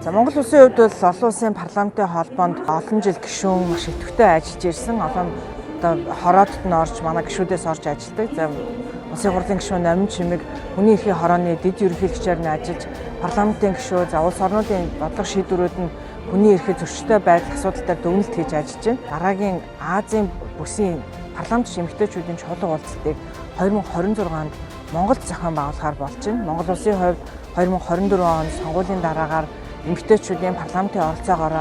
За Монгол улсын хувьд бол олон улсын парламентын холбоонд олон жил гишүүн маш идэвхтэй ажиллаж ирсэн. Одоо хороодод нь орж манай гишүүдээс орж ажилладаг. За улсын хурлын гишүүн Номин Чимэг хүний эрхийн хорооны дэд ерөнхийлөгчээр нь ажиллаж, парламентын гишүү, за улс орнуудын бодлого шийдвэрүүд нь хүний эрхийн зөрчилтэй байдал асуудал дээр дүгнэлт хийж ажиллаж байна. Дараагийн Азийн бүсийн парламент эмэгтэйчүүдийн чуулга уулзалтыг 2026 онд Монголд зохион байгуулахаар болж байна. Монгол улсын хувьд 2024 онд сонгуулийн дараагаар эмэгтэйчүүдийн парламентын оролцоогоор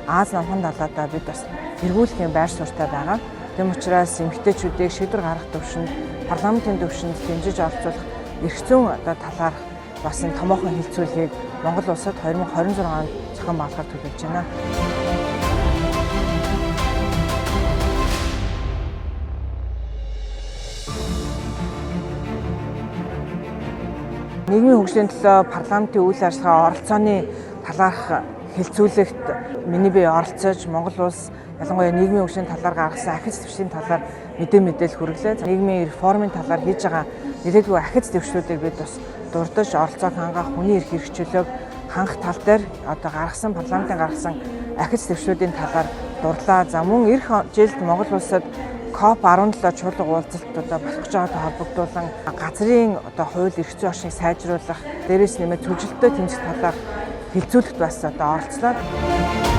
Аз намхан далайдаа бид бас эргүүлэхийн байр суурьтай байгаа. Тэм учраас эмэгтэйчүүдийг шийдвэр гаргах төвшөнд, парламентын төвшөнд дэмжиж оролцуулах эрх зүйн талаарх бас энэ томоохон хилцүүлгийг Монгол улсад 2026 онд зохион байгуулахаар төлөвлөж байна. Нийгмийн хөгжлийн төлөө парламентын үйл ажиллагаа оролцооны талаарх хилцүүлэгт миний бие оролцож, Монгол улс ялангуяа нийгмийн хөгжлийн талаар гаргасан ахиц дэвшлийн талаар мэдээлэл хүргэлээ. Нийгмийн реформын талаар хийж байгаа нэлээдгүй ахиц дэвшлүүдийг бид бас дурдж, оролцоог хангах, хүний эрх хэрэгжүүлэг хангах тал дээр гаргасан парламентын гаргасан ахиц дэвшлүүдийн талаар дурлаа. За мөн эх жилд Монгол улсад COP17 чуулга уулзалтуудаа болох гэж байгаатай холбогдуулан газрын хууль эрх зүйн орчныг сайжруулах, дээрээс нэмээд зөвлөлтөд тэмцэх талаар хилцүүлэгт бас оролцлоо.